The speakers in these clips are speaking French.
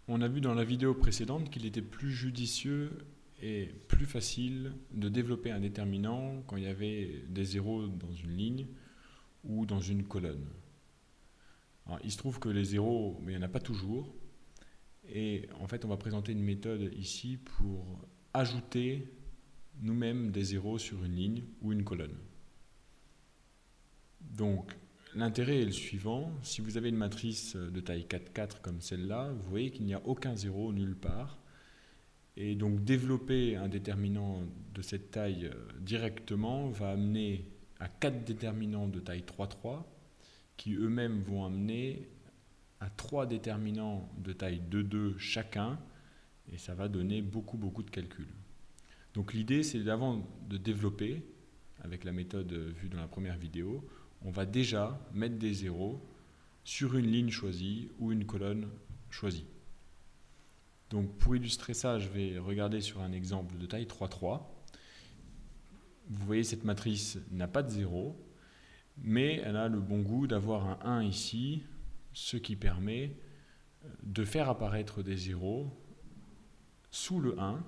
On a vu dans la vidéo précédente qu'il était plus judicieux et plus facile de développer un déterminant quand il y avait des zéros dans une ligne ou dans une colonne. Alors, il se trouve que les zéros, mais il n'y en a pas toujours. Et en fait, on va présenter une méthode ici pour ajouter nous-mêmes des zéros sur une ligne ou une colonne. Donc, l'intérêt est le suivant. Si vous avez une matrice de taille 4,4 comme celle-là, vous voyez qu'il n'y a aucun zéro nulle part. Et donc, développer un déterminant de cette taille directement va amener à 4 déterminants de taille 3,3 qui eux-mêmes vont amener à 3 déterminants de taille 2,2 chacun, et ça va donner beaucoup de calculs. Donc l'idée, c'est d'avant de développer, avec la méthode vue dans la première vidéo, on va déjà mettre des zéros sur une ligne choisie ou une colonne choisie. Donc pour illustrer ça, je vais regarder sur un exemple de taille 3,3. Vous voyez, cette matrice n'a pas de zéro, mais elle a le bon goût d'avoir un 1 ici, ce qui permet de faire apparaître des zéros sous le 1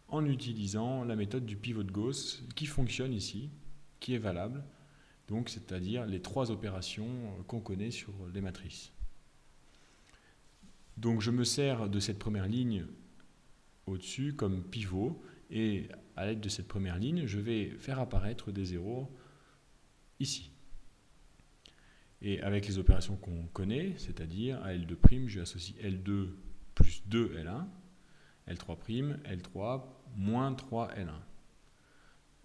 en utilisant la méthode du pivot de Gauss qui fonctionne ici, qui est valable, donc c'est-à-dire les 3 opérations qu'on connaît sur les matrices. Donc je me sers de cette première ligne au-dessus comme pivot, et à l'aide de cette première ligne, je vais faire apparaître des zéros ici. Et avec les opérations qu'on connaît, c'est-à-dire à L2', je lui associe L2 plus 2 L1, L3', L3, moins 3 L1.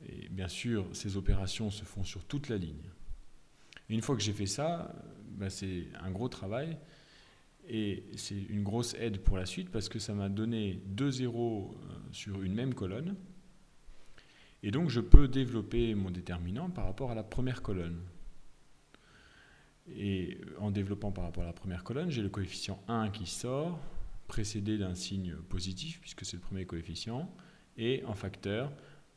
Et bien sûr, ces opérations se font sur toute la ligne. Et une fois que j'ai fait ça, c'est un gros travail, et c'est une grosse aide pour la suite, parce que ça m'a donné 2 zéros sur une même colonne, et donc je peux développer mon déterminant par rapport à la première colonne. Et en développant par rapport à la première colonne, j'ai le coefficient 1 qui sort, précédé d'un signe positif, puisque c'est le premier coefficient, et en facteur,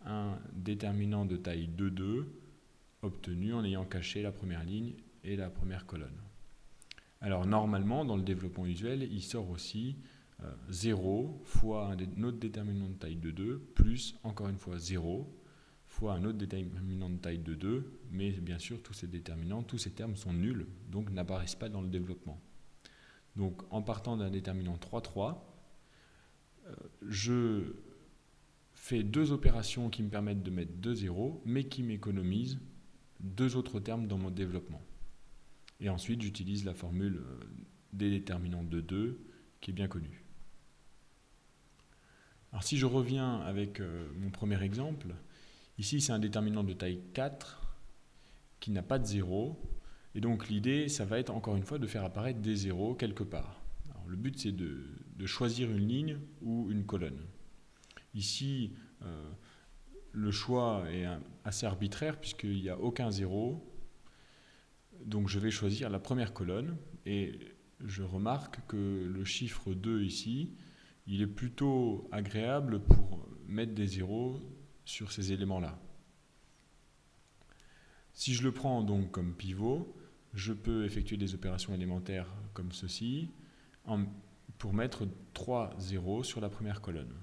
un déterminant de taille 2,2 obtenu en ayant caché la première ligne et la première colonne. Alors normalement, dans le développement usuel, il sort aussi 0 fois un autre déterminant de taille 2,2 plus, encore une fois, 0 fois un autre déterminant de taille 2,2, mais bien sûr, tous ces déterminants, tous ces termes sont nuls, donc n'apparaissent pas dans le développement. Donc, en partant d'un déterminant 3,3, je fais 2 opérations qui me permettent de mettre 2 zéros, mais qui m'économisent 2 autres termes dans mon développement. Et ensuite, j'utilise la formule des déterminants de 2, qui est bien connue. Alors, si je reviens avec mon premier exemple, ici, c'est un déterminant de taille 4 qui n'a pas de zéro. Et donc, l'idée, ça va être encore une fois de faire apparaître des zéros quelque part. Alors, le but, c'est de choisir une ligne ou une colonne. Ici, le choix est assez arbitraire puisqu'il n'y a aucun zéro. Donc, je vais choisir la première colonne. Et je remarque que le chiffre 2 ici, il est plutôt agréable pour mettre des zéros sur ces éléments-là. Si je le prends donc comme pivot, je peux effectuer des opérations élémentaires comme ceci pour mettre 3 zéros sur la première colonne.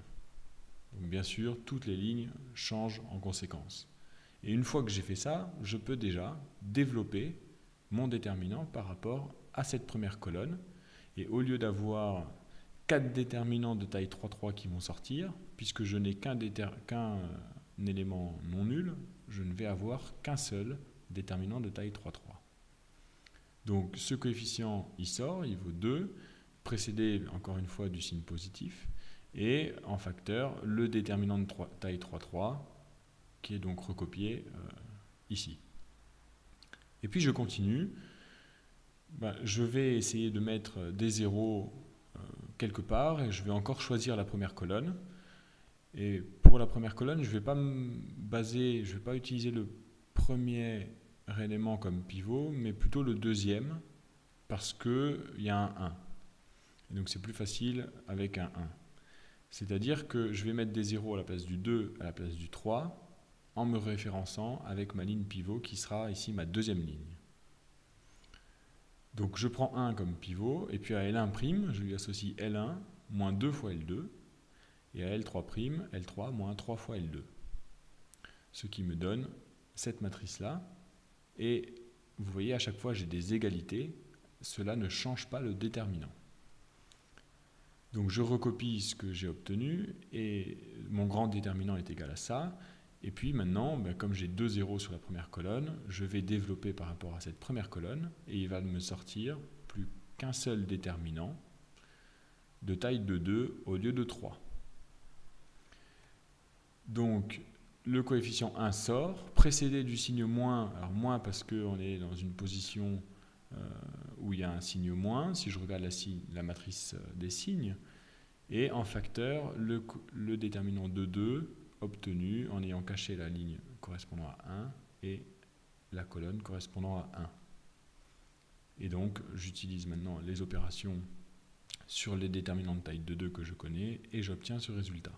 Donc bien sûr, toutes les lignes changent en conséquence. Et une fois que j'ai fait ça, je peux déjà développer mon déterminant par rapport à cette première colonne. Et au lieu d'avoir 4 déterminants de taille 3,3 qui vont sortir, puisque je n'ai qu'un élément non nul, je ne vais avoir qu'un seul déterminant de taille 3,3. Donc ce coefficient, il sort, il vaut 2, précédé encore une fois du signe positif, et en facteur, le déterminant de taille 3,3, qui est donc recopié ici. Et puis je continue, je vais essayer de mettre des zéros quelque part, et je vais encore choisir la première colonne. Et pour la première colonne, je ne vais pas je vais pas utiliser le premier élément comme pivot, mais plutôt le deuxième, parce qu'il y a un 1. Et donc c'est plus facile avec un 1. C'est-à-dire que je vais mettre des zéros à la place du 2, à la place du 3, en me référençant avec ma ligne pivot qui sera ici ma deuxième ligne. Donc je prends 1 comme pivot, et puis à L1', je lui associe L1 moins 2 fois L2, et à L3', L3 moins 3 fois L2. Ce qui me donne cette matrice-là. Et vous voyez, à chaque fois, j'ai des égalités. Cela ne change pas le déterminant. Donc je recopie ce que j'ai obtenu, et mon grand déterminant est égal à ça. Et puis maintenant, comme j'ai 2 zéros sur la première colonne, je vais développer par rapport à cette première colonne, et il va me sortir plus qu'un seul déterminant de taille de 2 au lieu de 3. Donc le coefficient 1 sort, précédé du signe moins, alors moins parce qu'on est dans une position où il y a un signe moins, si je regarde la matrice des signes, et en facteur, le déterminant de 2 obtenu en ayant caché la ligne correspondant à 1 et la colonne correspondant à 1. Et donc, j'utilise maintenant les opérations sur les déterminants de taille de 2 que je connais et j'obtiens ce résultat.